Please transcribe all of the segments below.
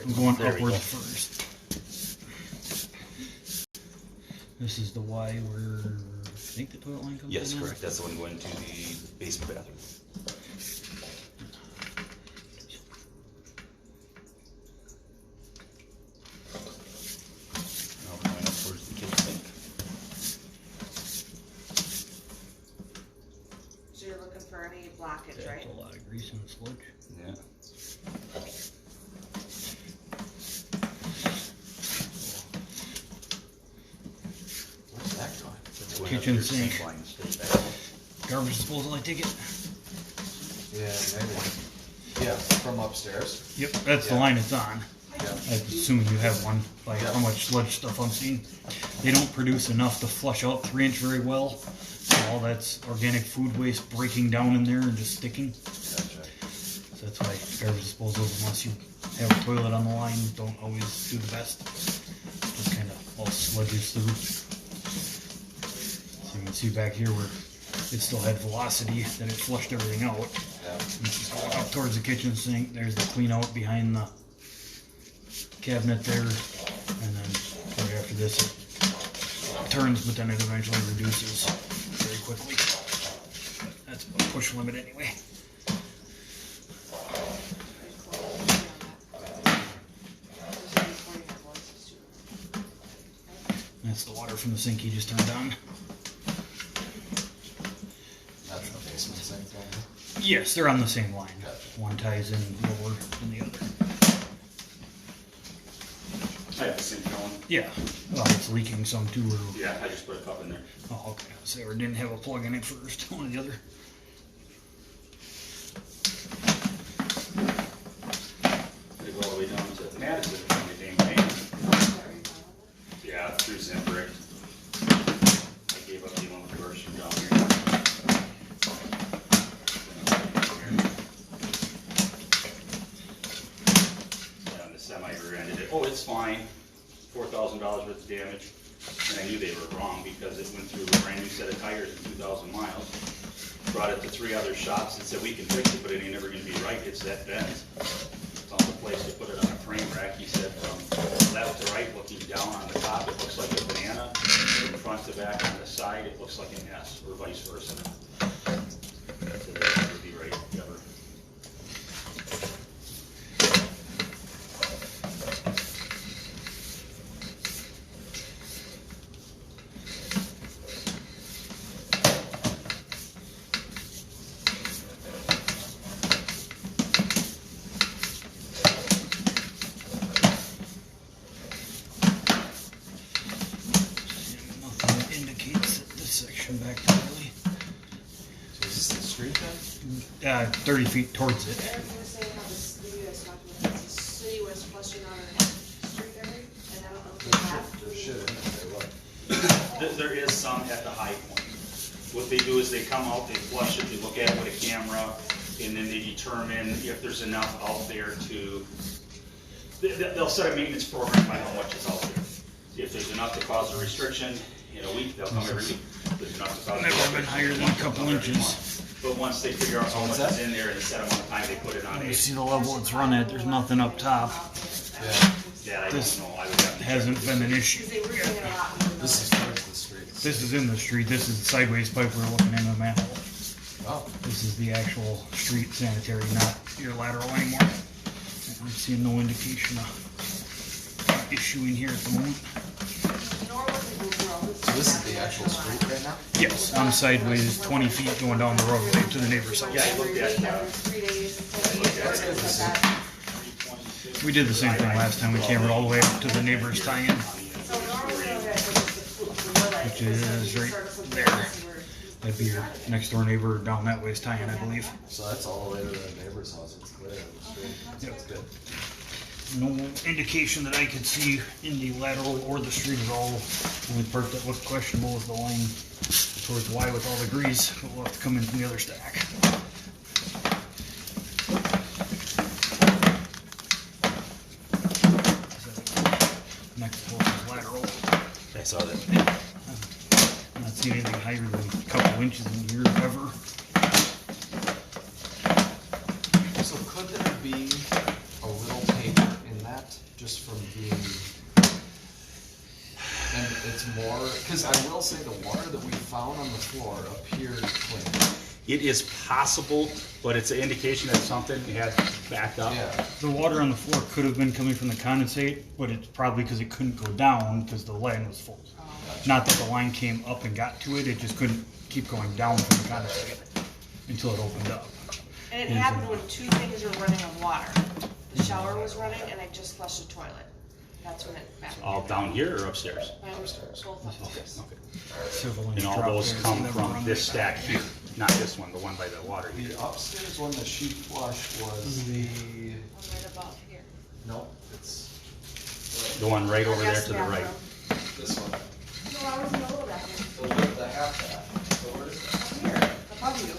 I'm going There we go. upwards first. This is the Y where I think the toilet line comes in. Yes, correct. That's the one going to the basement bathroom. Now we're going up towards the kitchen sink. So you're looking for any blockage, That's right? a lot of grease and sludge. Yeah. Where's that going? That's going Kitchen up your sink. line straight back. Garbage disposal, I take it. Yeah, maybe. Yeah, from upstairs. Yep, that's the line it's on. Yeah. I'm assuming you have one by Yeah. how much sludge stuff I'm seeing. They don't produce enough to flush out 3-inch very well. So all that's organic food waste breaking down in there and just sticking. Gotcha. So that's why garbage disposals, unless you have a toilet on the line, don't always do the best. Just kind of all sludges through. So you can see back here where it still had velocity, then it flushed everything out. Yeah. This is going up towards the kitchen sink. There's the clean out behind the cabinet there. And then right after this it turns, but then it eventually reduces very quickly. But that's a push limit anyway. That's the water from the sink you just turned on. That's the basement sink down here. Yes, they're on the same line. Gotcha. One ties in lower than the other. I have the sink going. Yeah. Well, it's leaking some too. Or, Yeah, I just put a cup in there. oh, okay. So it didn't have a plug in it first. One or the other. Gotta go all the way down to Madison to find the dang thing. Yeah, through Zimbrick. I gave up dealing with the version down here. Yeah, and the semi rear-ended it. Oh, it's fine. $4,000 worth of damage. And I knew they were wrong because it went through a brand new set of tires in 2,000 miles. Brought it to 3 other shops and said, we can fix it, but it ain't never gonna be right. It's that bent. Found a place to put it on a frame rack. He said from left to right, looking down on the top, it looks like a banana. From front to back on the side, it looks like an S, or vice versa. So that never be right, ever. Nothing that indicates that this section back there really. So is this the street then? 30 feet towards it. I was gonna say how you guys talked about this, the city was flushing on our street area, and I don't know if they have. There's shit in there, look. There is some at the high point. What they do is they come out, they flush it, they look at it with a camera, and then they determine if there's enough out there to, they'll set a maintenance program by how much is out there. If there's enough to cause a restriction in a week, they'll come every week. If there's enough to cause a Never been restriction, higher than a they'll couple come every inches. month. But once they figure out how what's much is that? in there in a set amount of time, they put it on You a, see the level it's run at. There's nothing up top. Yeah. that I This don't know, I would have to check. Hasn't been an issue. Because they were doing it a lot more than This is others. towards the street. This is in the street. This is the sideways pipe we're looking in the manhole. Oh, This is the actual street sanitary, not your lateral anymore. I'm seeing no indication of issue in here at the moment. Nor was it Google Road. so this is the actual street right now? Yes, I'm sideways 20 feet going down the roadway to the neighbor's house. Yeah, I looked at, Every 3 days, That's good to see. like that. We did the same thing last time. We cambered all the way up to the neighbor's tie-in, So normally we have just the which is right there. That'd be your next door neighbor down that way's tie-in, I believe. So that's all the way to the neighbor's house. It's clear on the street. That's good. No indication that I could see in the lateral or the street at all. Only part that looked questionable was the line towards Y with all the grease, but we'll have to come in from the other stack. Next closest lateral. I saw that. I'm not seeing anything higher than a couple inches in here ever. So could there be a little paper in that just from being, and it's more, because I will say the water that we found on the floor appeared clean. It is possible, but it's an indication that something had backed up. Yeah, The water on the floor could have been coming from the condensate, but it's probably because it couldn't go down because the line was full. Not that the line came up and got to it, it just couldn't keep going down from the condensate until it opened up. And it happened when two things were running on water. The shower was running and I just flushed the toilet. That's when it backed up. All down here or upstairs? Both upstairs. Okay. Several inch And all drop those there, come so never from run this like that. stack here, not this one, the one by the water the heater. upstairs one that she flushed was the, One right above here. no, it's The one right over there Guest to the right. bathroom. this one. No, I was in the little bathroom. The half bath. So where is that? Up here, above you.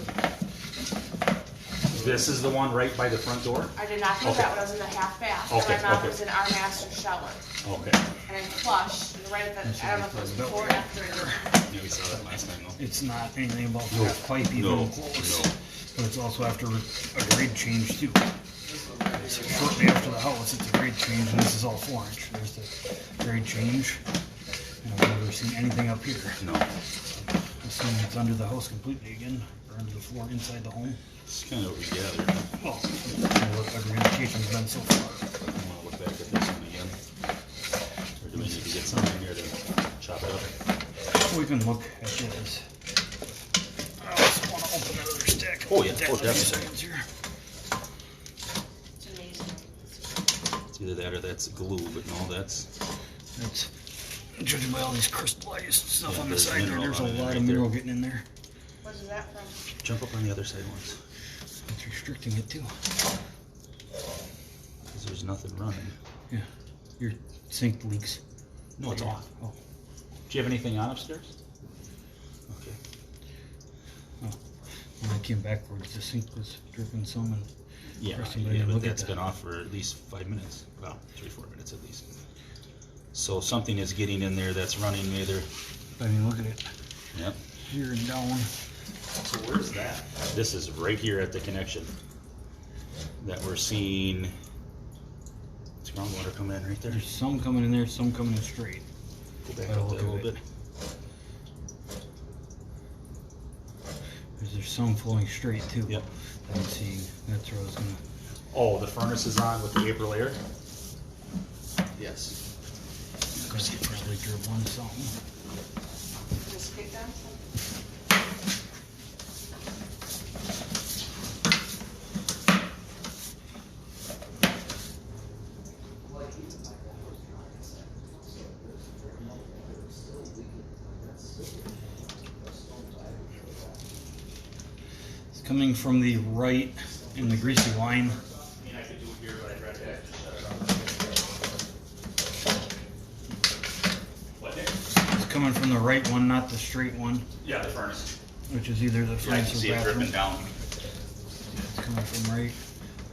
This is the one right by the front door? I did not do Okay. that when I was in the half bath. Okay, And my mom okay. was in our master shower. Okay. And I flushed right at the, I don't know if it was before or after. Yeah, we saw that last time though. It's not anything about No, half pipe even no, close. no. But it's also after a grade change too. So shortly after the house, it's a grade change, and this is all 4-inch. There's the grade change, and I've never seen anything up here. No. Assuming it's under the house completely again, or under the floor inside the home. It's kind of what we gathered. Well, what every indication's been so far. I want to look back at this one again. Or do we need to get something in here to chop it up? We can look at this. I also want to open that other stack. Oh, yeah. That Oh, in a few definitely. seconds here. It's amazing. It's either that or that's glue, but no, that's... It's judging by all these crystallized stuff Yeah, on the there's side there. mineral There's a on it lot right of mineral there. getting in there. What is that from? Jump up on the other side once. It's restricting it too. Because there's nothing running. Yeah, your sink leaks. No, it's off. Oh, Do you have anything on upstairs? Okay. when I came backwards, the sink was dripping some, and Yeah, First thing I yeah, didn't but look at that's that. been off for at least 5 minutes. Well, 3-4 minutes at least. So something is getting in there that's running either. I mean, look at it Yep. here and down. So where's that? This is right here at the connection that we're seeing. It's groundwater coming in right there. There's some coming in there, some coming in straight. Go back I'll up look there a at little it. bit. There's some flowing straight too. Yep. I'm seeing. That's where I was gonna. Oh, the furnace is on with the April air? Yes. Probably dribbling something. Just pick them? It's coming from the right in the greasy line. I mean, I could do it here, but I'd rather have to shut it off. What, Nick? It's coming from the right one, not the straight one, Yeah, the furnace. which is either the Yeah, I can furnace or see it dripping bathroom. down. It's coming from right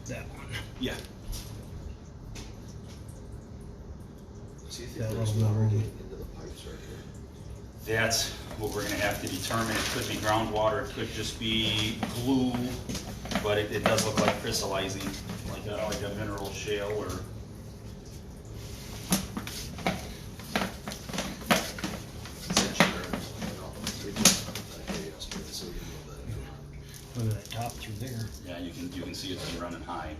that one. Yeah. So you think That there's little water room. getting into the pipes right here? That's what we're gonna have to determine. It could be groundwater, it could just be glue, but it does look like crystallizing, like a mineral shale or. Look at that top through there. Yeah, you can see it's been running high.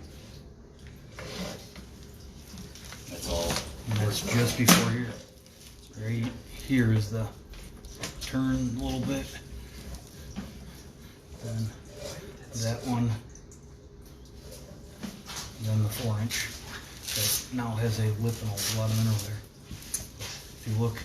That's all. And that's just before here. Right here is the turn a little bit. Then that one. Then the 4-inch. That now has a lip and a lot of mineral there. If you look,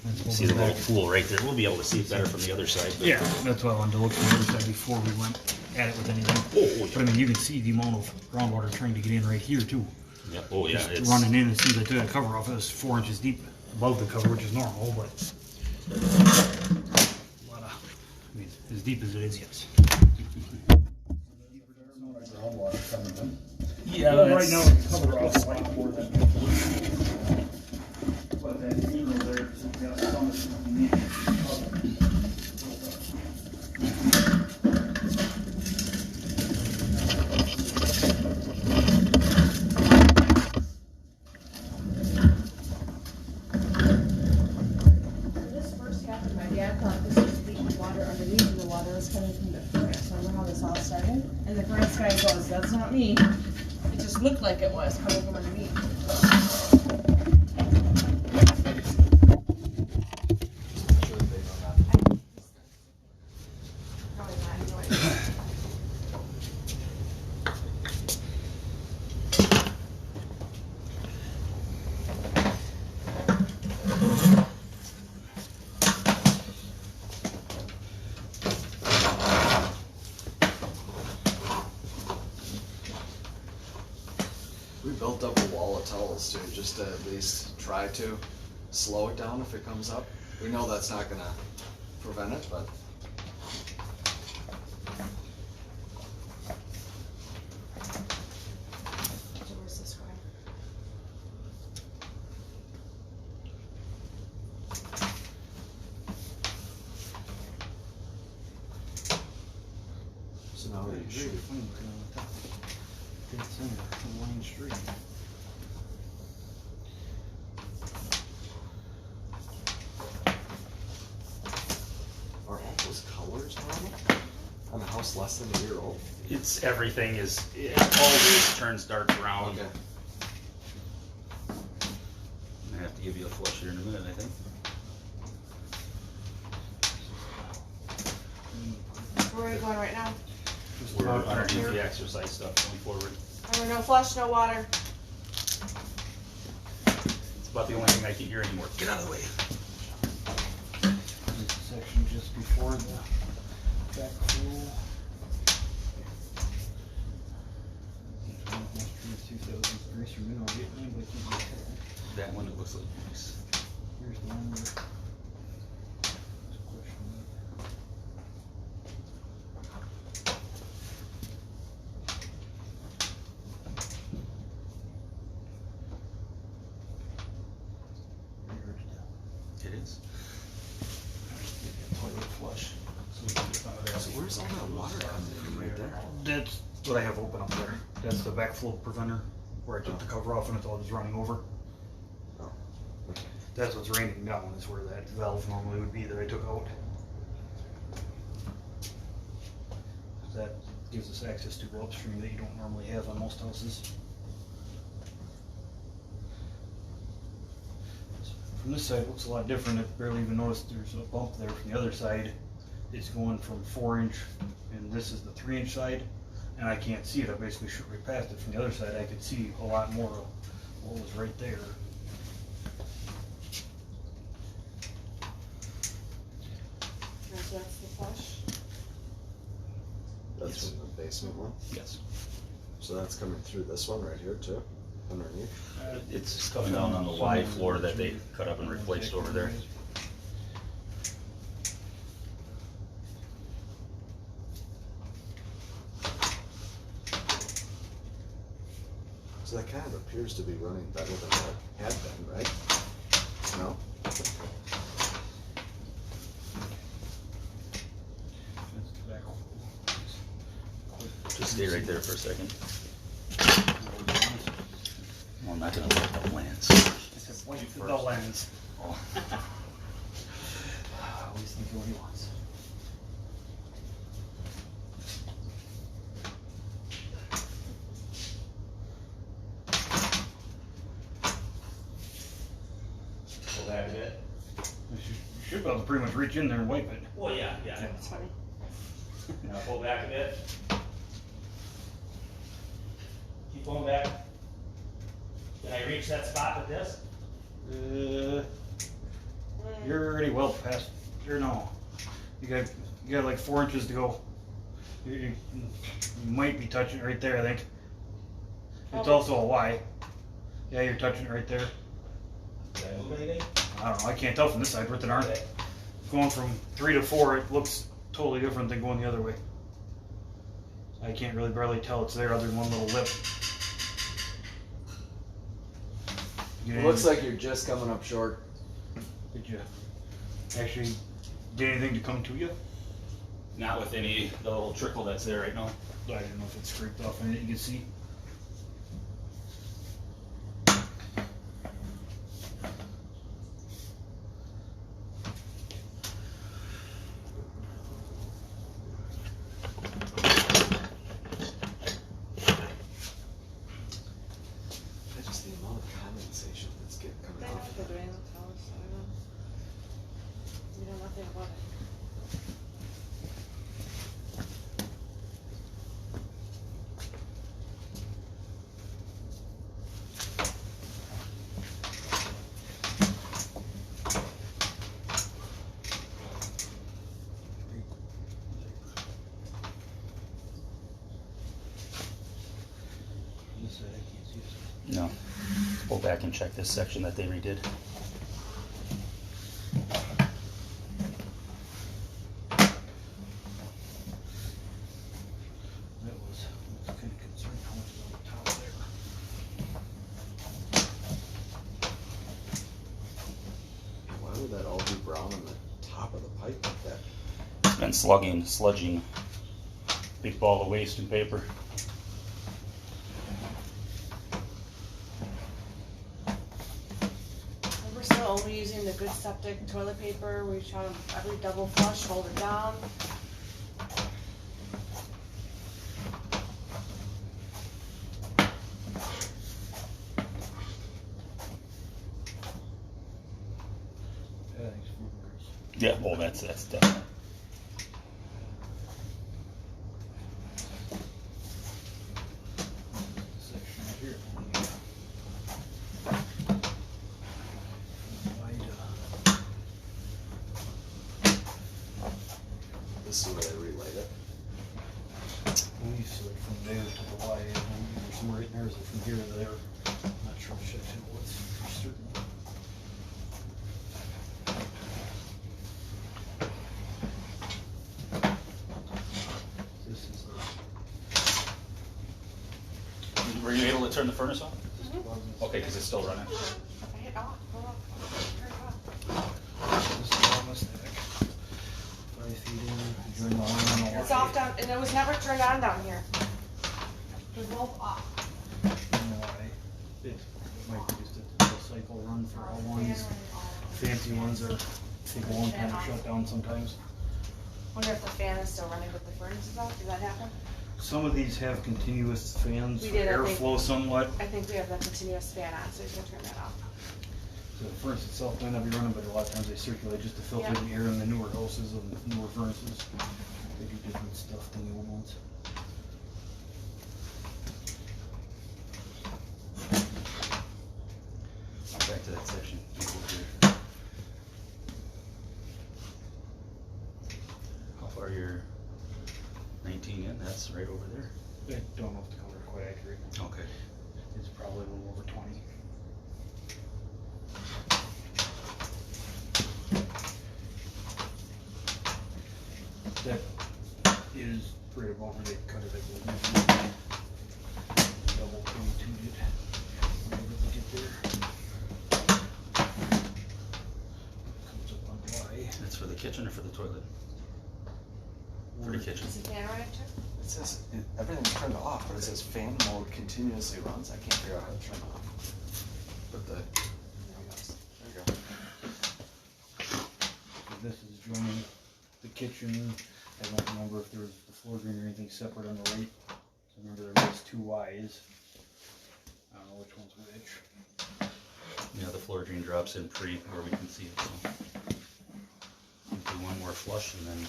that's See the holding little back. pool right there. We'll be able to see it better from the other side. But Yeah, that's why I wanted to look from the other side before we went at it with anything. Oh, But I mean, you can see the amount of groundwater trying to get in right here too. yeah. Oh, yeah. Just It's running in as soon as I took the cover off, it was 4 inches deep above the cover, which is normal, but a lot of, I mean, as deep as it is, yes. Groundwater coming in. Yeah, Well, right now it's covered off like more than. But that mineral there, got some of it. not me. It just looked like it was coming from underneath. Sure they know that. Probably not anyway. We built up a wall of towels too, just to at least try to slow it down if it comes up. We know that's not gonna prevent it, but So where's this going? so now we shoot. Dead center, line straight. Are all those colors normal on a house less than a year old? It's, everything is, it always turns dark brown. Okay. I have to give you a flush here in a minute, I think. Where are we going right now? Just We're about underneath there. the exercise stuff going forward. Remember, no flush, no water. It's about the only thing I can hear anymore. Get out of the way. This section just before the backflow. That one, it looks like nice. Here's the one where. It is. Toilet flush. So we can get some of that. So where's all that water coming from right there? That's what I have open up there. That's the backflow preventer, where I took the cover off and it's all just running over. Oh, okay. That's what's raining down, is where that valve normally would be that I took out. That gives us access to go upstream that you don't normally have on most houses. From this side, it looks a lot different. I barely even noticed there's a bump there. From the other side, it's going from 4-inch, and this is the 3-inch side, and I can't see it. I basically shoot right past it. From the other side, I could see a lot more of what was right there. So that's the flush. That's Yes. from the basement one? Yes. So that's coming through this one right here too, underneath? It's coming down on the Y floor that they cut up and replaced over there. So that kind of appears to be running better than it had been, right? No? That's the back. Just stay right there for a second. Well, I'm not gonna let the lens. The lens. Oh. Always thinking what he wants. Pull back a bit. You should be able to pretty much reach in there and wipe it. Well, yeah. That's funny. Now pull back a bit. Keep pulling back. Can I reach that spot with this? You're already well past, or no. You got like 4 inches to go. You might be touching it right there, I think. It's Oh. also a Y. Yeah, you're touching it right there. Did I move anything? I don't know, I can't tell from this side with an arm. Okay. Going from 3 to 4, it looks totally different than going the other way. I can't really barely tell it's there other than one little lip. It looks like you're just coming up short. Did you actually get anything to come to you? Not with any, the little trickle that's there right now. I didn't know if it scraped off anything you can see. Go back and check this section that they redid. That was kind of concerned how much is on the top there. Why would that all be brown on the top of the pipe like that? It's been sludging. Big ball of waste and paper. We're still only using the good septic toilet paper. We try to every double flush, hold it down. Yeah, thanks for yours. Yeah, well, that's definitely. Section right here. Wide, This is where they relight it. we switch from there to the Y, and there's some right there, is it from here to there? Not sure which section it was for certain. This is Were you able to turn the furnace on? Mm-hmm. Okay, because it's still running. I hit off, hold on. Turn it off. This is almost thick. 5 feet in, join the line on the It's Y. off down, and it was never turned on down here. They're both off. It might be just a cycle run for all ones. Fancy ones are take a long time to shut down sometimes. Wonder if the fan is still running with the furnace is off, did that happen? Some of these have continuous fans We for did, I think. airflow somewhat. I think we have the continuous fan on, so you can turn that off. So the furnace itself might not be running, but a lot of times they circulate just to filter the air in the newer houses and newer furnaces. They do different stuff than the old ones. Back to that section. How far you're 19 in? That's right over there. I don't know if the color is quite accurate. Okay. It's probably a little over 20. That is right above where they cut it, I believe. Double 22 did. Whenever they get there. Comes up on Y. That's for the kitchen or for the toilet? For the kitchen. Is the fan running too? It says everything's turned off, but it says fan mode continuously runs. I can't figure out how to turn it off. But there you go. So this is joining the kitchen. I don't remember if there was the floor drain or anything separate on the right. So remember there was 2 Ys. I don't know which one's which. Yeah, the floor drain drops in pretty where we can see it. So do one more flush and then.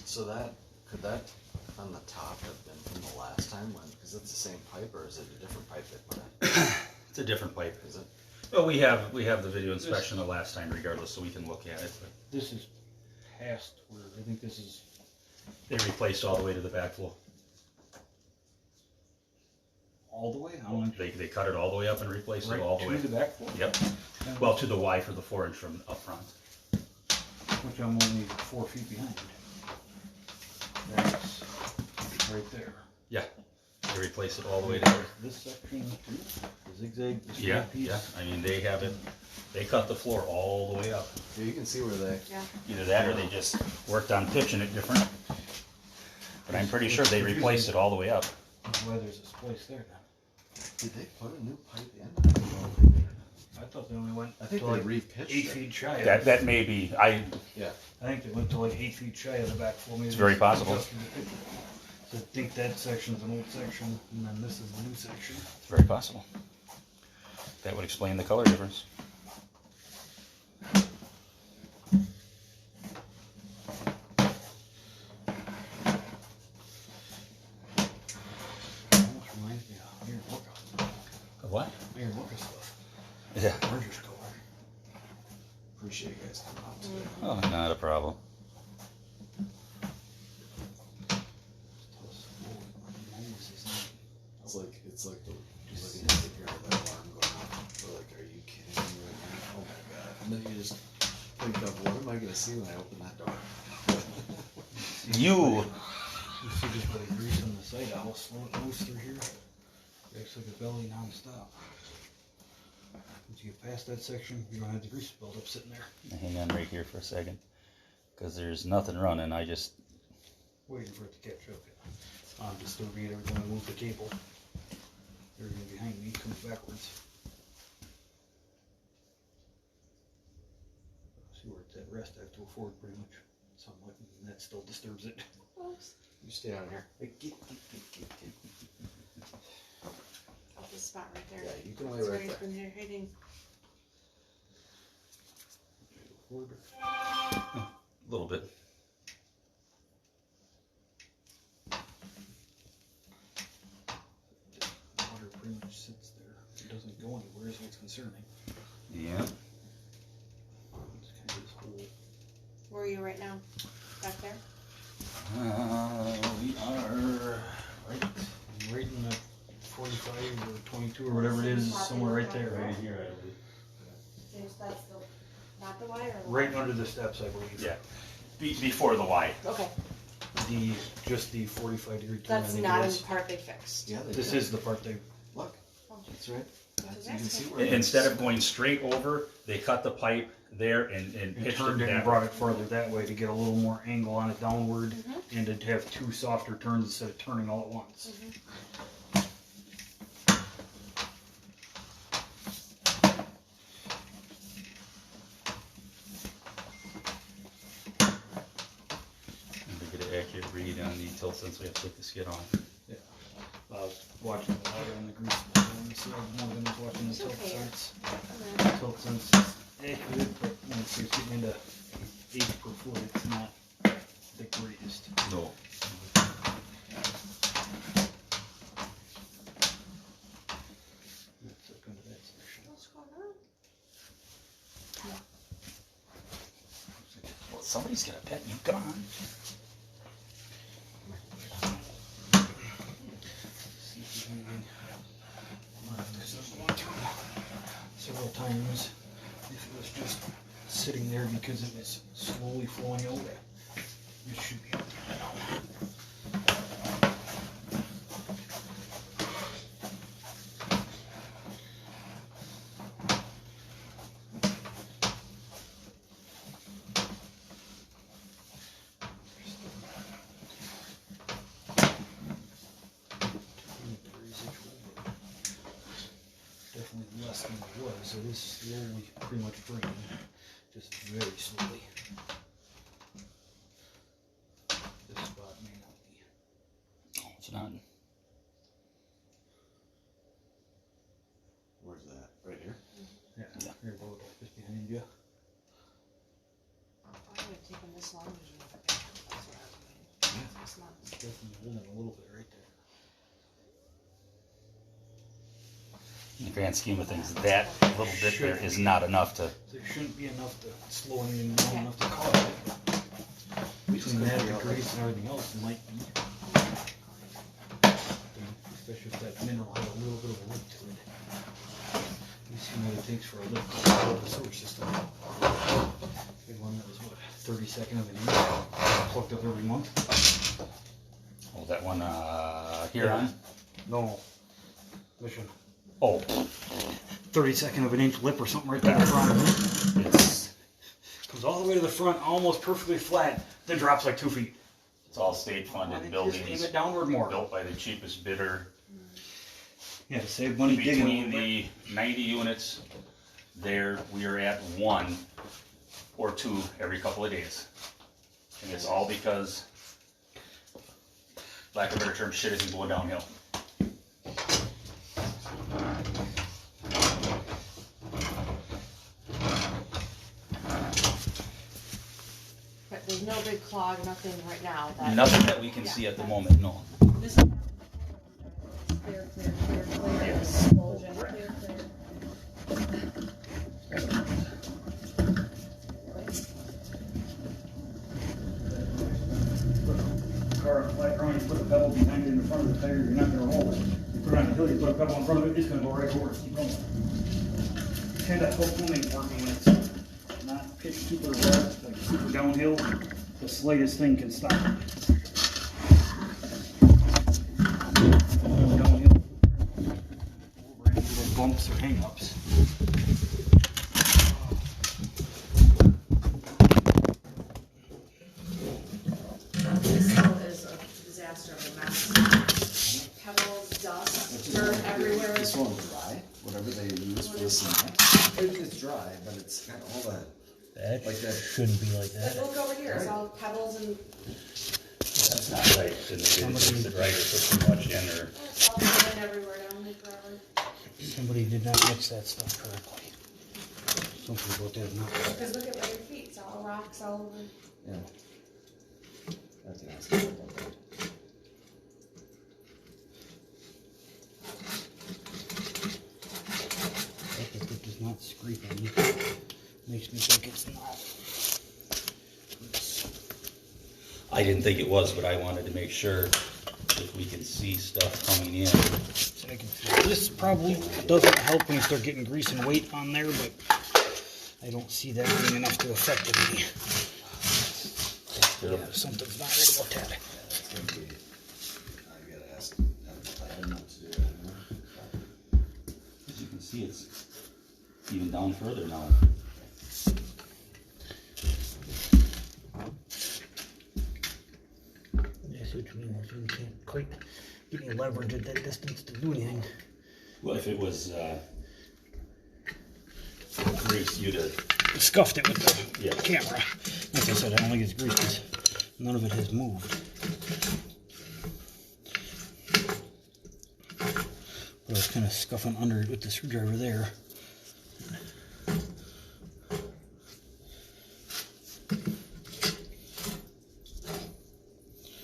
So could that on the top have been from the last time when, because it's the same pipe, or is it a different pipe they put in? It's a different pipe. Is it? Well, we have the video inspection the last time regardless, so we can look at it. But This is past where I think this is they replaced all the way to the backflow. all the way. How much? They cut it all the way up and replaced Right it all the to way. the back floor? Yep. Well, to the Y for the 4-inch from up front. Which I'm only 4 feet behind. That's right there. Yeah. They replaced it all the way to there. This section, the zigzag, the Yeah, straight piece. yeah. I mean, they have it. They cut the floor all the way up. Yeah, you can see where they. Yeah. Either that or they just worked on pitching it different. But I'm pretty sure they replaced it all the way up. That's why there's a splice there now. Did they put a new pipe in? I don't know if they did or not. I thought they only went I think to they like re-pitched 8 it. feet shy. That may be. I think they went to like 8 feet shy of the back floor. Maybe It's very they possible. adjusted the picture. So I think that section's an old section, and then this is the new section. It's very possible. That would explain the color difference. Oh, not a problem. It's like the just looking at the hear that alarm going off. We're like, are you kidding me right now? Oh my god! And then you just think of what am I gonna see when I open that door? You. You see just by the grease on the side, how slow it moves through here. It's like a belly non-stop. Once you get past that section, you don't have the grease buildup sitting there. Hang on right here for a second, because there's nothing running. I just Waiting for it to catch up. I'm disturbing it every time I move the cable. Everything behind me comes backwards. See where it's at rest, I have to go forward pretty much. Somewhat, and that still disturbs it. Oops. You stay out here. Off the spot right there. Yeah, you can lay It's right where there. he's been hitting. Forward. a little bit. Water pretty much sits there. It doesn't go anywhere, so it's concerning. Yeah. It's kind of this whole. Where are you right now? Back there? We are Right in the 45 or 22 or whatever it is, somewhere right there. right here, I believe. That's the, not the wire? Or the Right wire? under the steps, I believe. Yeah. Before the Y. Okay, Just the 45-degree turn. I that's think not it in is. the part they fixed. Yeah, they This did. is the part they. Look. That's right. That's You can see where Instead of going straight over, they cut the pipe there and It pitched turned it it and that brought way. it further that way to get a little more angle on it downward Mhm. and to have two softer turns instead of turning all at once. And to get an accurate read on the tilt sense, we have to take the skid off. I was watching the water and the grease on the side more than I was watching the It's tilt okay. sense. Okay. Tilt sense is accurate, but when it's getting into 8 per foot, it's not the greatest. No. Let's look into that section. What's going on? Well, somebody's got a pet you gone. See if we can this is going through several times. If it was just sitting there because it was slowly flowing out, it should be out there now. Definitely less than it was. It is slowly pretty much draining, just very slowly. This spot may not be. Oh, it's not. Where's that? Right here? Yeah, Yeah. here about just behind you. Why would it take them this long to do it? That's what I was wondering. It's not. Definitely holding a little bit right there. In the grand scheme of things, that little bit there is not enough to. There shouldn't be enough to slow anything down enough to cause it. Between that, the grease and everything else, it might be. Especially if that mineral had a little bit of a lip to it. You see what it takes for a lip to out the sewer system. Big one that was what, 32nd of an inch, plucked up every month. Oh, that one here on. No, Mission. Oh, 32nd of an inch lip or something right there in front of it. it's Comes all the way to the front, almost perfectly flat, then drops like 2 feet. it's all state funded Just aim buildings it downward more. built by the cheapest bidder. Yeah, to save money digging. Between the 90 units there, we are at 1 or 2 every couple of days. And it's all because, lack of a better term, shit isn't going downhill. But there's no big clog, nothing right now. That, Nothing that we can see at the moment, no. This is clear, clear, clear, clear. Explosion, clear, clear. flat ground, you put a pebble behind it in the front of the tire, you're not gonna roll it. You put it on the hill, you put a pebble in front of it, it's gonna go right over it, keep going. Kind of hook homing working when it's not pitched super well, like super downhill, the slightest thing can stop it. Downhill, over into little bumps or hang-ups. This hill is a disaster of a mess. Pebbles, dust, dirt everywhere. This one dry, whatever they use for the cement. It's dry, but it's got all that. That Like that. shouldn't be like that. Look over here, it's all pebbles and That's not right, and they didn't fix it right or put too much in, or it's all going everywhere down there forever. Somebody did not mix that stuff correctly. Something about that now. Because look at where your feet, it's all rocks all over. Yeah. That's nasty. If it does not scrape on me, makes me think it's not. I didn't think it was, but I wanted to make sure if we can see stuff coming in. So I can, this probably doesn't help when you start getting grease and weight on there, but I don't see that being enough to affect it. Yeah, something's not right about that. It's gonna be, I gotta ask, I don't know what to do anymore. As you can see, it's even down further now. That's what you mean, you can't quite get any leverage at that distance to do anything. Well, if it was grease, you'd have. Scuffed it with the Yeah. camera. Like I said, I don't think it's grease because none of it has moved. But I was kind of scuffing under it with the screwdriver there.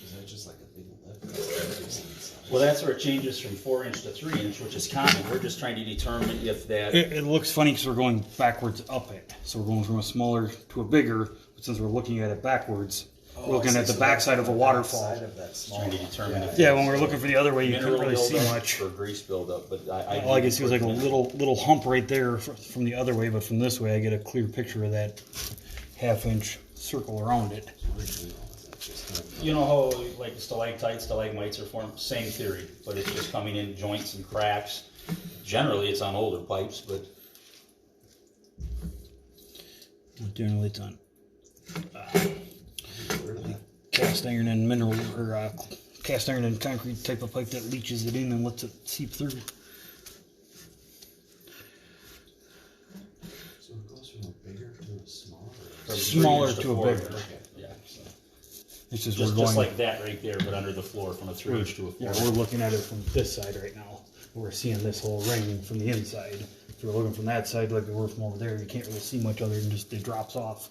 Is that just like a big lip? Well, that's where it changes from 4-inch to 3-inch, which is common. We're just trying to determine if that. It looks funny because we're going backwards up it. So we're going from a smaller to a bigger, but since we're looking at it backwards, we're looking at the backside of a waterfall. Of that small Trying to one. determine if Yeah, when we're looking for the other way, you couldn't mineral really see buildup much. or grease buildup, but All I can see was like a little hump right there from the other way, but from this way I get a clear picture of that half-inch circle around it. You know how like stalactites, stalagmites are formed? Same theory, but it's just coming in joints and cracks. Generally, it's on older pipes, but Generally, it's on cast iron and mineral, or cast iron and concrete type of pipe that leaches it in and lets it seep through. So it goes from a bigger to a smaller? from Smaller 3-inch to a 4-inch. bigger. Yeah, so. It's just, Just we're going like that right there, but under the floor, from a 3-inch to a 4-inch. yeah, we're looking at it from this side right now. We're seeing this whole ring from the inside. If we're looking from that side, like we were from over there, you can't really see much other than just it drops off.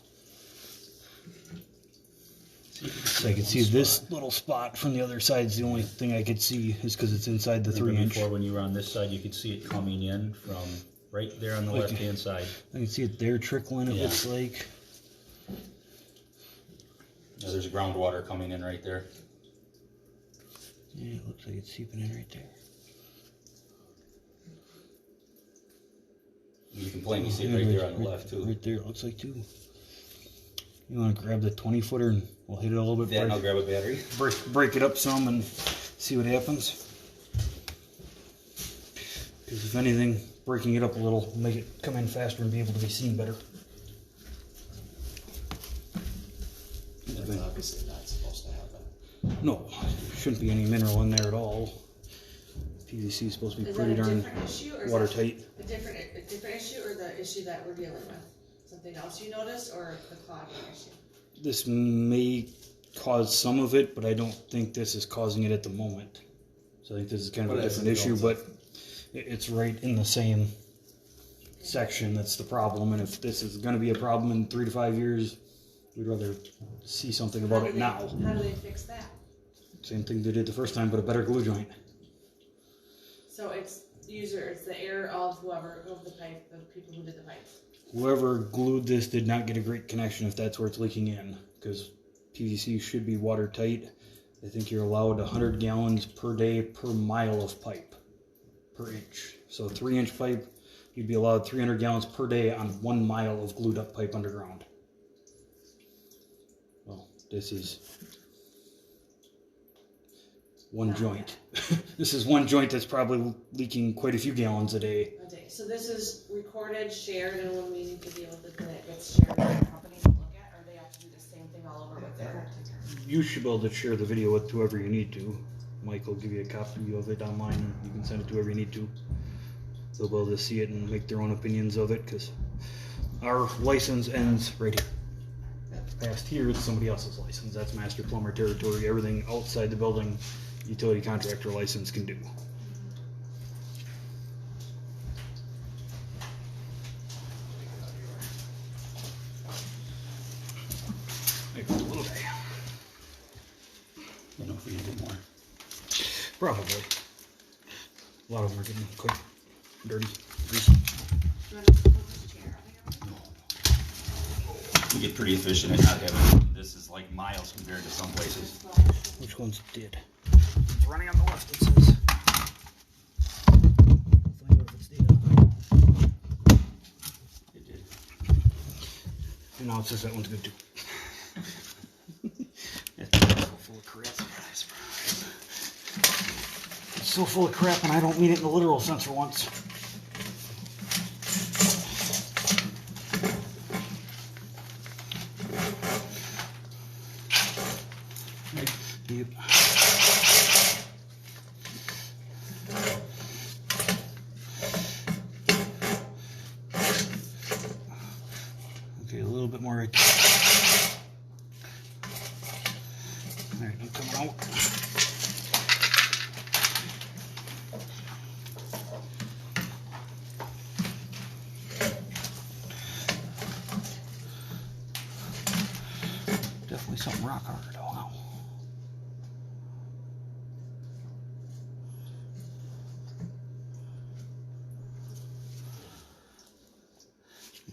So I can see this little spot from the other side is the only thing I could see is because it's inside the Remember 3-inch. before when you were on this side, you could see it coming in from right there on the Okay. left-hand side. I can see it there trickling, it Yeah. looks like. Now, there's groundwater coming in right there. Yeah, it looks like it's seeping in right there. You can plainly see it right there on the left too. Right there, it looks like too. You want to grab the 20-footer and we'll hit it a little bit. Then I'll grab a battery. break it up some and see what happens. Because if anything, breaking it up a little will make it come in faster and be able to be seen better. That's obviously not supposed to happen. No, shouldn't be any mineral in there at all. PVC is supposed to be Is that pretty a darn different issue, or is watertight. that a different issue, or the issue that we're dealing with? Something else you noticed, or the clogging issue? This may cause some of it, but I don't think this is causing it at the moment. So I think this is kind of But a as different it issue, builds but it's right in the same section that's the problem. And if this is going to be a problem in 3 to 5 years, we'd rather see something about it now. How do they fix that? Same thing they did the first time, but a better glue joint. So it's the error of whoever, of the pipe, the people who did the pipes. Whoever glued this did not get a great connection if that's where it's leaking in, because PVC should be watertight, I think you're allowed 100 gallons per day per mile of pipe, per inch. So 3-inch pipe, you'd be allowed 300 gallons per day on 1 mile of glued up pipe underground. Well, this is one joint. This is one joint that's probably leaking quite a few gallons a day. Okay, so this is recorded, shared, and when we need to deal with it, then it gets shared with the company to look at, or they have to do the same thing all over with their. You should be able to share the video with whoever you need to. Mike will give you a copy of it online, and you can send it to whoever you need to. They'll be able to see it and make their own opinions of it, because our license ends right here. Past here is somebody else's license. That's master plumber territory. Everything outside the building, utility contractor license can do. Maybe a little guy. You know if we can do more. Probably. A lot of them are getting quite dirty, greasy. You want to put this chair on here? We get pretty efficient at not having, this is like miles compared to some places. Which one's dead? It's running on the left, it says. Find out if it's dead. It did. And now it says that one's good too. It's so full of crap. It's so full of crap, and I don't mean it in the literal sense for once. Yep. Okay, a little bit more right there. Alright, I'm coming out. Definitely something rock hard. Oh, wow.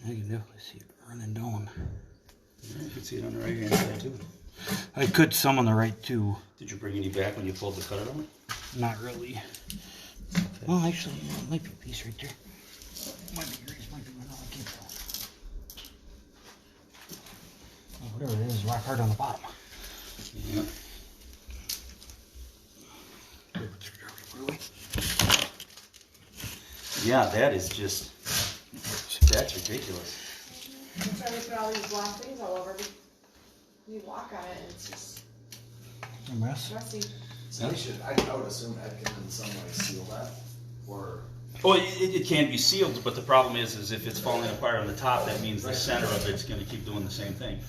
I can definitely see it running down. Yeah, you can see it on the right hand side too. I could some on the right too. Did you bring any back when you pulled the cutter on? Not really. Well, actually, it might be a piece right there. Might be grease, might be vanilla, I can't tell. Well, whatever it is, rock hard on the bottom. Yeah. Yeah, that is just, that's ridiculous. That's why we put all these black things all over. You walk on it and it's just A mess. messy. So I would assume Ed can in some way seal that, or Oh, it can be sealed, but the problem is if it's falling apart on the top, that means the center of it's gonna keep doing the same thing.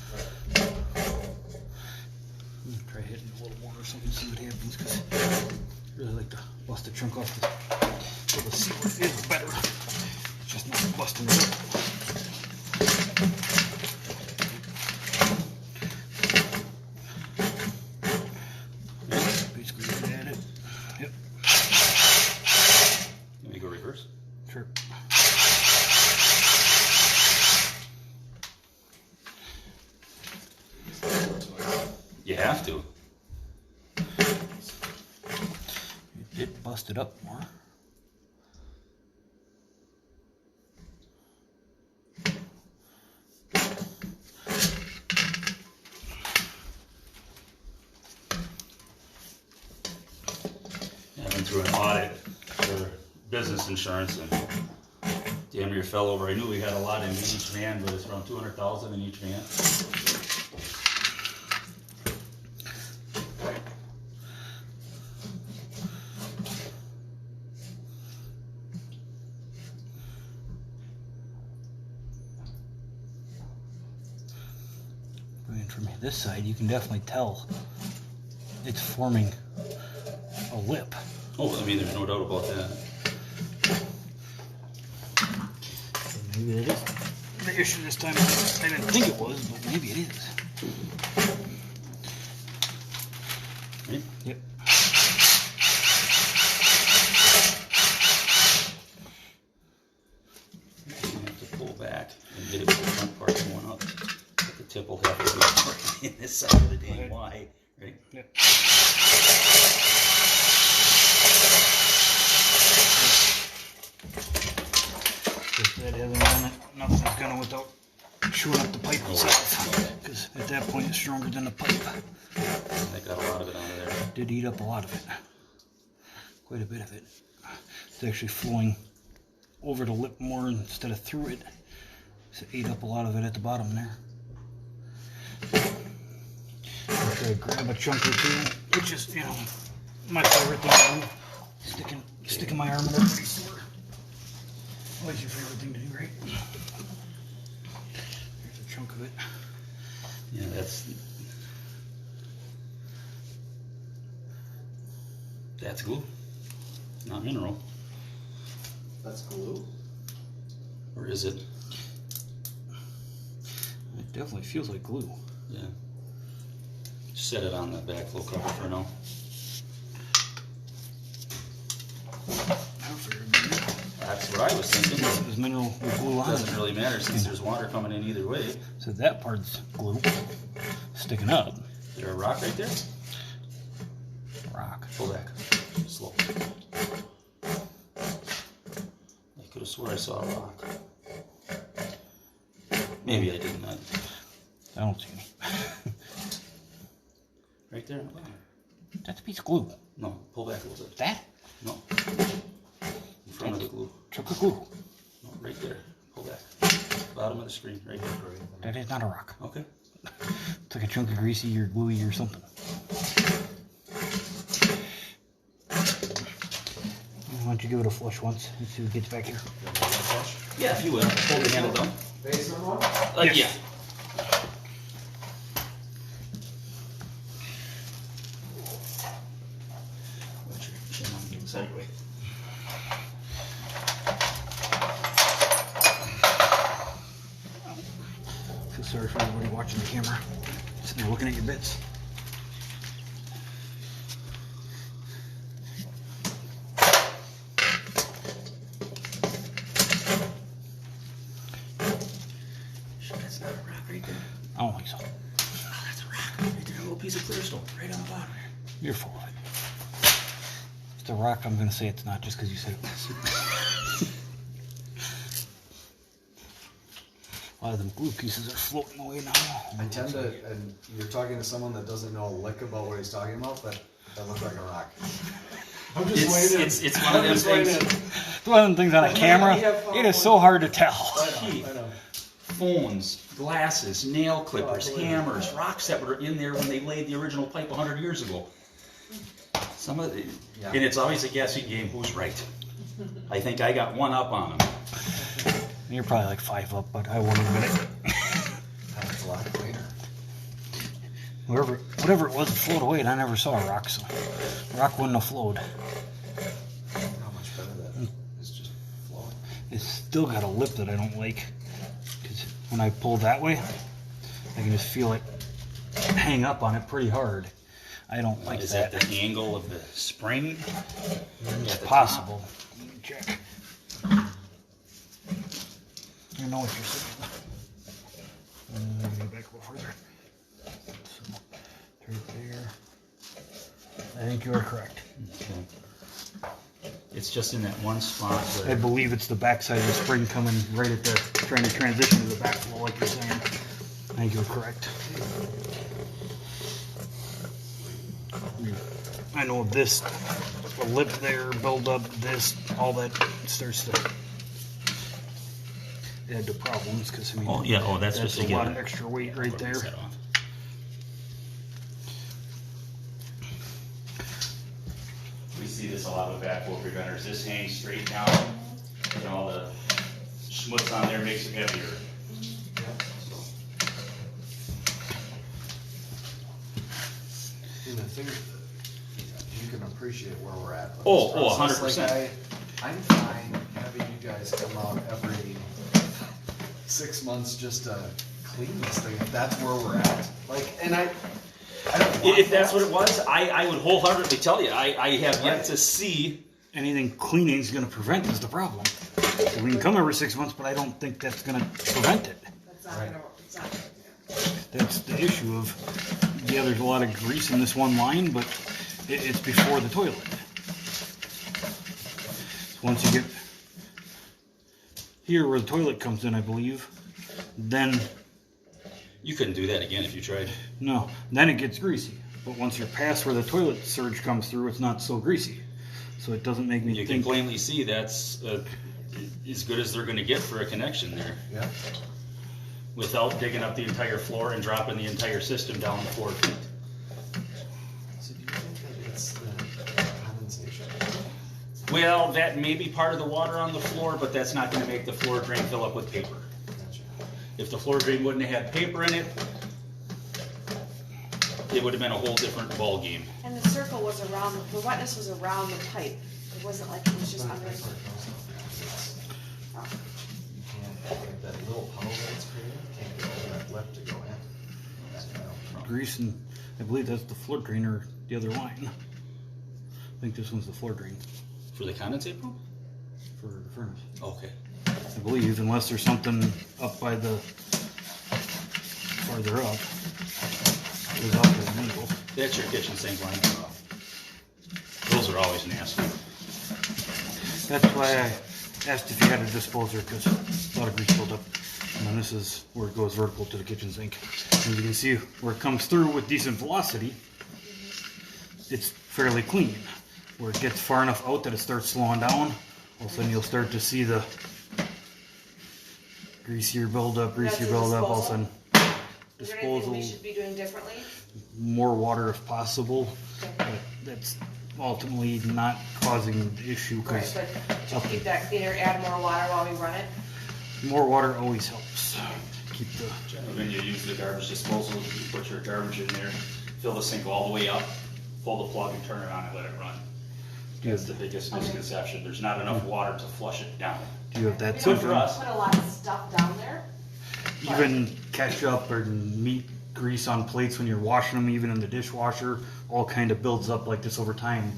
Try hitting it a little more or something, see what happens, because I really like to bust a chunk off this. So the sealer is better. It's just not busting it up. Basically, right at it. Yep. Let me go reverse. Sure. You have to. It did bust it up more. I went through an audit for business insurance and damn near fell over. I knew we had a lot in each van, but it's around 200,000 in each van. I mean, from this side, you can definitely tell it's forming a lip. Oh, I mean, there's no doubt about that. So maybe it is the issue this time. I didn't think it was, but maybe it is. Right? Yep. You have to pull back and get it with the front part going up. But the tip will have to be in this side of the dang Y. Ready? Yep. If that hasn't done it, nothing's gonna without chewing up the pipe itself. Because at that point it's stronger than the pipe. I got a lot of it out of there. Did eat up a lot of it. Quite a bit of it. It's actually flowing over the lip more instead of through it. So it ate up a lot of it at the bottom there. I'll try to grab a chunk or two, which is, you know, my favorite thing to do. Sticking my arm in there pretty sore. Always your favorite thing to do, right? There's a chunk of it. Yeah, that's glue, not mineral. That's glue. Or is it? It definitely feels like glue. Yeah. Set it on the backflow cover for now. I figured it That's what I was thinking. was mineral with glue on Doesn't it. really matter since there's water coming in either way. So that part's glue sticking up. Is there a rock right there? Rock. Pull back. Slow. I could have swore I saw a rock. Maybe I didn't. I don't see any. Right there? That's a piece of glue. No, pull back a little bit. That? No. In front of the glue. Chunk of glue. No, right there. Pull back. Bottom of the screen, right there. That is not a rock. Okay. It's like a chunk of greasy or gluey or something. Why don't you give it a flush once and see what gets back here? Yeah, if you will. Hold the handle down. Basement one? Yes. Yeah. Put your chin on the inside way. Feel sorry for everybody watching the camera. Sitting there looking at your bits. Sure, that's not a rock right there. I don't think so. Oh, that's a rock. Right there, a little piece of clear stone. Right on the bottom here. You're full of it. It's a rock. I'm going to say it's not just because you said it was. A lot of them glue pieces are floating away now. I tend to, and you're talking to someone that doesn't know a lick about what he's talking about, but that looks like a rock. I'm just waiting. It's one of them things. It's one of them things on a camera. It is so hard to tell. I know. Phones, glasses, nail clippers, hammers, rocks that were in there when they laid the original pipe 100 years ago. Some of the, Yeah. and it's always a guessing game. Who's right? I think I got one up on them. You're probably like 5 up, but I won't admit it. That's a lot cleaner. Whatever it was, it flowed away, and I never saw a rock, so the rock wouldn't have flowed. How much better that is just flowing. It's still got a lip that I don't like, because when I pull that way, I can just feel it hang up on it pretty hard. I don't like Is that. that the angle of the spring? It's At the possible. Let me check. I know what you're saying. Let me go back a little further. So, right there. I think you are correct. Okay. It's just in that one spot I where believe it's the backside of the spring coming right at the, trying to transition to the backflow like you're saying. I think you're correct. I know this, a lip there, build up, this, all that starts to add to problems, because I mean, that's that's a lot of extra weight right there. We see this a lot with backflow preventers. This hangs straight down, and all the schmutz on there makes it heavier. And I think you can appreciate where we're at. with Oh, this oh, process. 100%. Like I'm fine having you guys come out every 6 months just to clean this thing, if that's where we're at. Like, and I don't want If that's that. what it was, I would wholeheartedly tell you. I have yet to see. Anything cleaning is going to prevent is the problem. So we can come every 6 months, but I don't think that's going to prevent it. That's not gonna work, it's not gonna, That's the issue of yeah, there's a lot of grease in this one line, but it's before the toilet. So once you get here where the toilet comes in, I believe, then You couldn't do that again if you tried. no, then it gets greasy. But once you're past where the toilet surge comes through, it's not so greasy. So it doesn't make me You can think. plainly see that's as good as they're gonna get for a connection there, Yeah. without digging up the entire floor and dropping the entire system down to 4 feet. So do you think that it's the condensation? Well, that may be part of the water on the floor, but that's not gonna make the floor drain fill up with paper. Gotcha. If the floor drain wouldn't have had paper in it, it would have been a whole different ballgame. And the circle was around, the wetness was around the pipe. It wasn't like it was just But under. that's where it comes from. You can't, like that little puddle that it's creating, can't get over that lip to go in. So, Grease, and I believe that's the floor drain or the other line. I think this one's the floor drain For the condensate pump? for the furnace. Okay. I believe, unless there's something up by the farther up. Goes up to the middle. That's your kitchen sink line. Those are always nasty. That's why I asked if you had a disposer, because a lot of grease built up. And then this is where it goes vertical to the kitchen sink. And you can see where it comes through with decent velocity, it's fairly clean. Where it gets far enough out that it starts slowing down, all of a sudden you'll start to see the greasier buildup, That's greasier the buildup, all of a sudden Is there anything disposal, we should be doing differently? more water if possible. Okay. But that's ultimately not causing the issue, Right, because but to keep that cleaner, add more water while we run it? more water always helps. Keep the When you use the garbage disposal, you put your garbage in there, fill the sink all the way up, pull the plug and turn it on and let it run. That's the biggest misconception. There's not enough water to flush it down. do you have that We Good don't for us. put a lot of stuff down there. even ketchup or meat grease on plates when you're washing them, even in the dishwasher, all kind of builds up like this over time,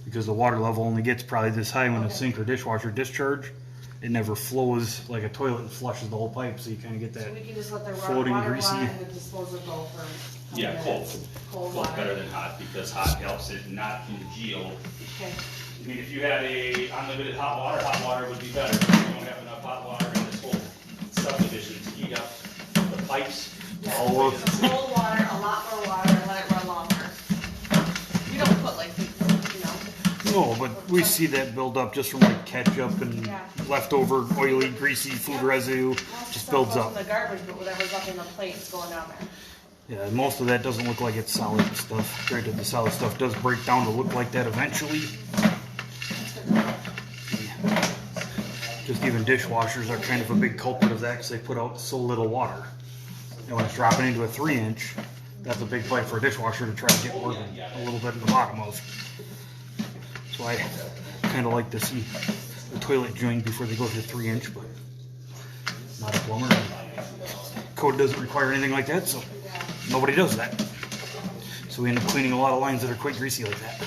because the water level only gets probably this high when a sink or dishwasher discharge. It never flows like a toilet and flushes the whole pipe, so you kind of get So that. we can just let the Floating water greasy. run and the disposal go for. a Yeah, couple cold. minutes. Cold Cold water. better than hot, because hot helps it not congeal. Okay. I mean, if you had a unlimited hot water would be better. You don't have enough hot water in this whole subdivision to heat up the pipes. Or So cold water, a lot more water, and let it run longer. We don't put like, no, but we see that build up just from like ketchup and Yeah. leftover oily, greasy food residue, just builds up. in the garbage, but whatever's up in the plate is going down there. Yeah, most of that doesn't look like it's solid stuff. Granted, the solid stuff does break down to look like that eventually. Just even dishwashers are kind of a big culprit of that, because they put out so little water. And when it's dropping into a 3-inch, that's a big pipe for a dishwasher to try to get more than a little bit in the bottom of. So I kind of like to see the toilet joint before they go to 3-inch, but not a plumber. Code doesn't require anything like that, so nobody does that. So we end up cleaning a lot of lines that are quite greasy like that.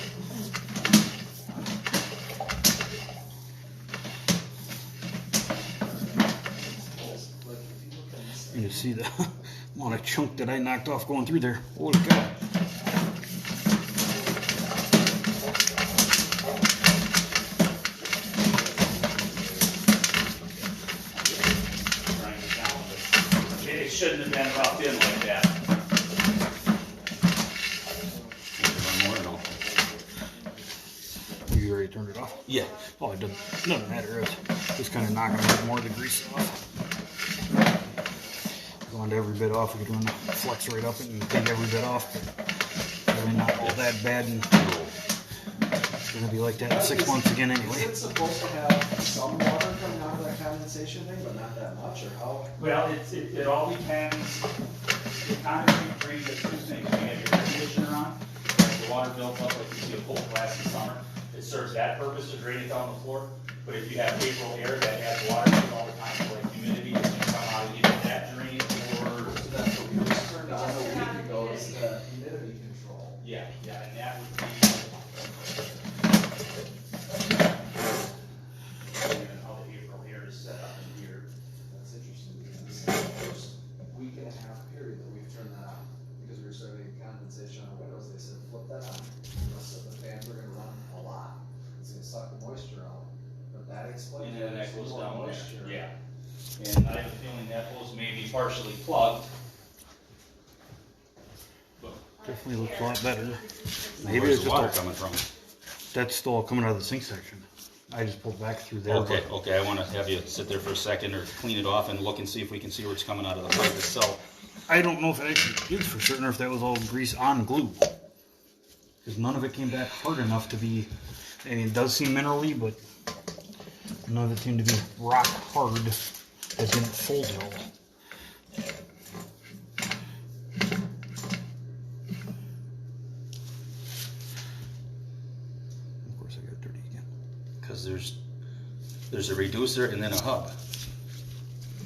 And you see the amount of chunk that I knocked off going through there. Holy cow. It shouldn't have been roughed in like that. You already turned it off? Yeah. Oh, it doesn't matter. It's just kind of knocking a bit more of the grease off. Going to every bit off. We could run the flex right up it and take every bit off, but really not all that bad. And it's going to be like that in 6 months again Is anyway. it supposed to have some water coming out of that condensation thing, but not that much, or how? Well, it all depends. The concrete drains at two things. You have your air conditioner on, the water builds up like you see a cold blast in summer. It serves that purpose to drain it down the floor. But if you have April air that has water in it all the time, so like humidity, it's gonna come out of either that drain or, So that's what we just turned on a week ago, is the humidity control. yeah, and that would be. And how the April air is set up in here. That's interesting, because it's the first week and a half period that we've turned that on, because we were starting condensate And I have a feeling that hose may be partially plugged. Definitely looks a lot better. Maybe Where's it's the just water all, coming from? that's still coming out of the sink section. I just pulled back through there. Okay, but okay, I wanna have you sit there for a second or clean it off and look and see if we can see where it's coming out of the pipe itself. I don't know if it actually is for certain or if that was all grease on glue. Because none of it came back hard enough to be, I mean, it does seem minerally, but none of it seemed to be rock hard that didn't fold at all. Of course I got dirty again. Cause there's a reducer and then a hub.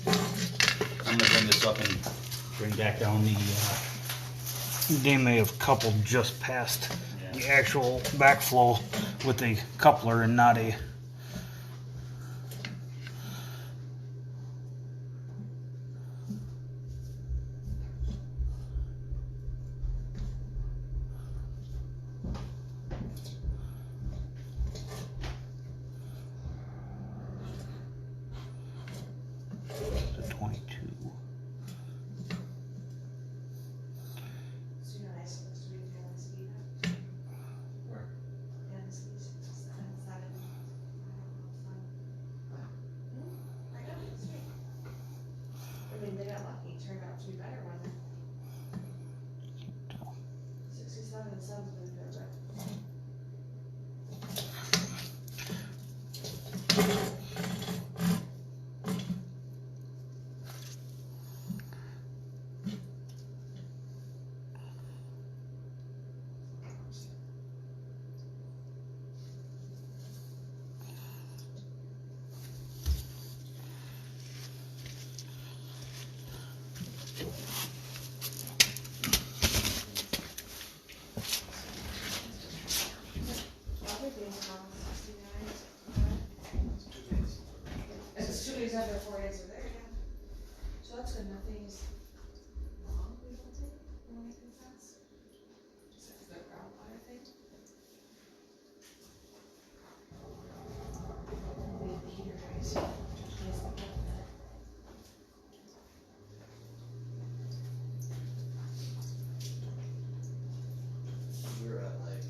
I'm gonna bring this up and bring back down the, They may have coupled just past the actual backflow with a coupler and not a. The 22. So you know, I supposed to be L.L.C. Or L.L.C. 7. I don't know. I got it straight. I mean, they got lucky. It turned out to be better one. 67 sounds been good, but. Everything's around 69. It's 2 days after 4 days are there, yeah. So that's good, nothing is wrong, we don't think, or anything else. Except the groundwater thing. The heater guys. We're at like,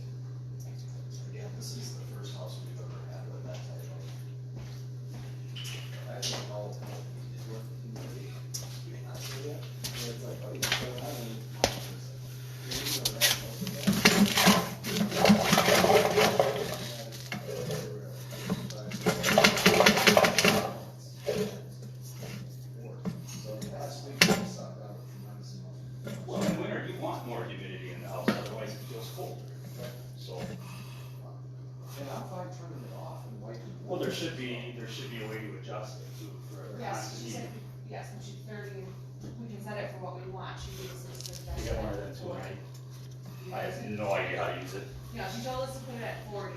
again, this is the first house we've ever had with that type of. I don't know what we did with the humidity. Honestly, yeah. It's like, oh, you don't have any monitors. You know that, so last week we sucked out a tremendous amount. well, in winter you want more humidity in the house, otherwise it feels cold. So, And I'm fine turning it off and wiping. well, there should be a way to adjust it too, for Yes, constant she heat. said, yes, when she's 30, we can set it for what we want, she uses this. You got one of them too, right? I have no idea how to use it. Yeah, she told us to put it at 40.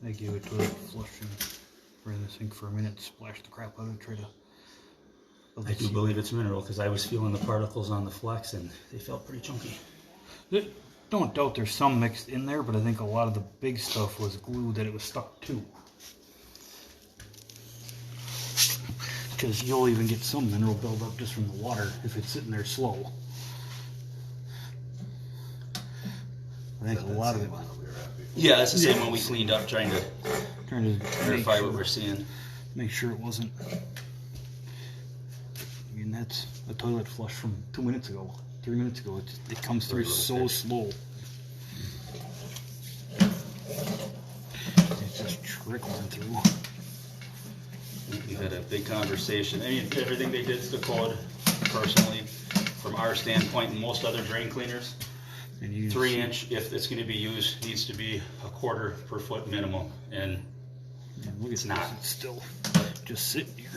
I gave it to her, flushed and ran in the sink for a minute, splashed the crap out of it, tried to. I do believe it's mineral, because I was feeling the particles on the flex and they felt pretty chunky. Don't doubt there's some mixed in there, but I think a lot of the big stuff was glue that it was stuck to. Because you'll even get some mineral buildup just from the water if it's sitting there slow. I think a lot of it. Yeah, that's the same one we cleaned up, trying to Trying to verify what we're seeing. make sure it wasn't. I mean, that's a toilet flush from 2 minutes ago, 3 minutes ago. It comes through Very so little slow. It's just trickling through. We had a big conversation. I mean, everything they did is the code, personally, from our standpoint, and most other drain cleaners. And you 3 inch, if it's gonna be used, needs to be a quarter per foot minimum, and look, it's it's not. not. It's still just sitting here.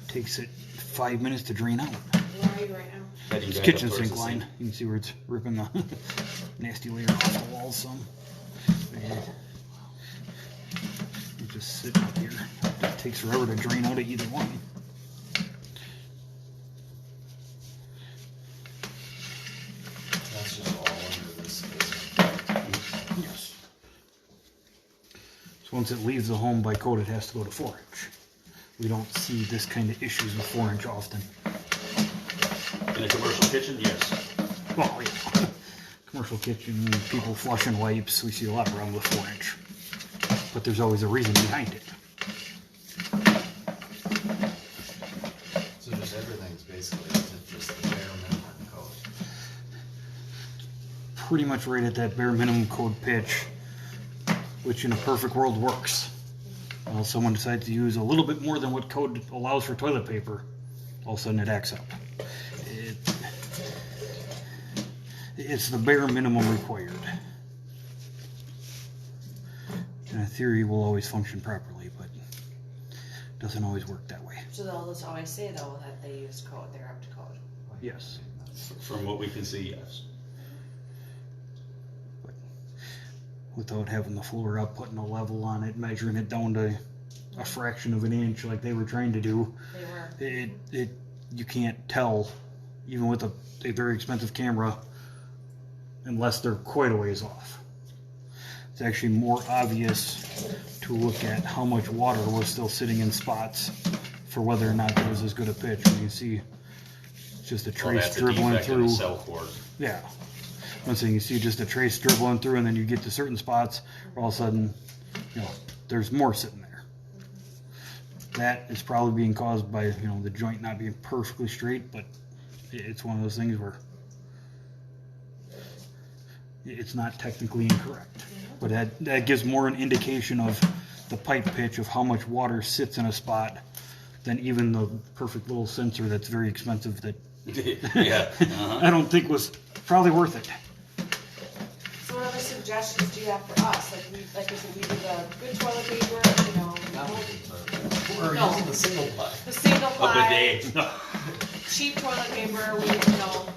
Takes it 5 minutes to drain out. Where are you right now? heading It's back kitchen up towards sink the line. You can see where it's ripping the nasty layer off the walls some. And it just sitting up here. It takes forever to drain out of either one. That's just all under this once it leaves the home by code, it has to go to 4-inch. We don't see this kind of issues with 4-inch often. In a commercial kitchen, yes. Well, yeah. Commercial kitchen, people flushing wipes, we see a lot of problems with 4-inch. But there's always a reason behind it. So just everything's basically just the bare minimum code. Pretty much right at that bare minimum code pitch, which in a perfect world works. Well, someone decides to use a little bit more than what code allows for toilet paper, all of a sudden it acts up. It's the bare minimum required. And in theory, will always function properly, but it doesn't always work that way. So they'll just always say though that they use code, they're up to code. Yes. From what we can see, yes. But without having the floor up, putting a level on it, measuring it down to a fraction of an inch like they were trying to do, They were. you can't tell, even with a very expensive camera, unless they're quite a ways off. It's actually more obvious to look at how much water was still sitting in spots for whether or not there was as good a pitch. And you see just a Well, trace that's a dribbling defect in through. the cell cord. Yeah. One thing, you see just a trace dribbling through, and then you get to certain spots where all of a sudden, there's more sitting there. That is probably being caused by, the joint not being perfectly straight, but it's one of those things where it's not technically incorrect. But that gives more an indication of the pipe pitch of how much water sits in a spot than even the perfect little sensor that's very expensive that Yeah. I don't think was probably worth it. So what other suggestions do you have for us? Like I said, we do the good toilet paper, Not looking for, we're No. using the single ply. the single A ply, bidet. cheap toilet paper, we, total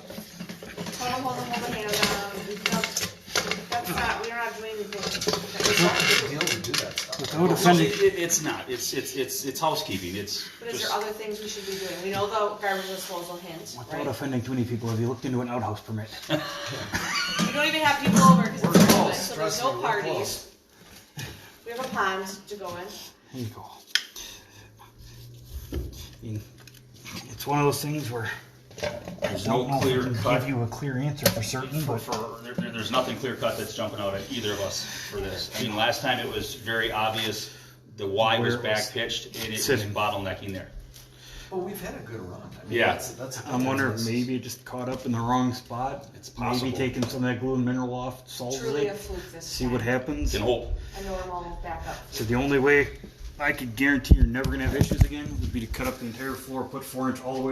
hold the hand on, we don't have to do anything. It's not a big deal to do that stuff. Without Well, offending, it's not. It's housekeeping. It's But is just, there other things we should be doing? We know the garbage disposal hint, without right? offending too many people, have you looked into an outhouse permit? We don't even have people over because We're it's close, COVID, so there's trust no me, we're parties. close. We have a pond to go in. There you go. I mean, it's one of those things where there's I don't know no if I clear can cut. give you a clear answer for certain, but There's nothing clear cut that's jumping out at either of us for this. I mean, last time it was very obvious the Y was Where it back was pitched and it was sitting. bottlenecking there. Well, we've had a good run. I mean, Yeah. that's a I'm wondering if business. maybe it just caught up in the wrong spot. It's possible. Maybe taking some of that glue and mineral off solves Truly a it. fluke this See time. what happens. Can hope. A normal backup. So the only way I could guarantee you're never gonna have issues again would be to cut up the entire floor, put 4-inch all the way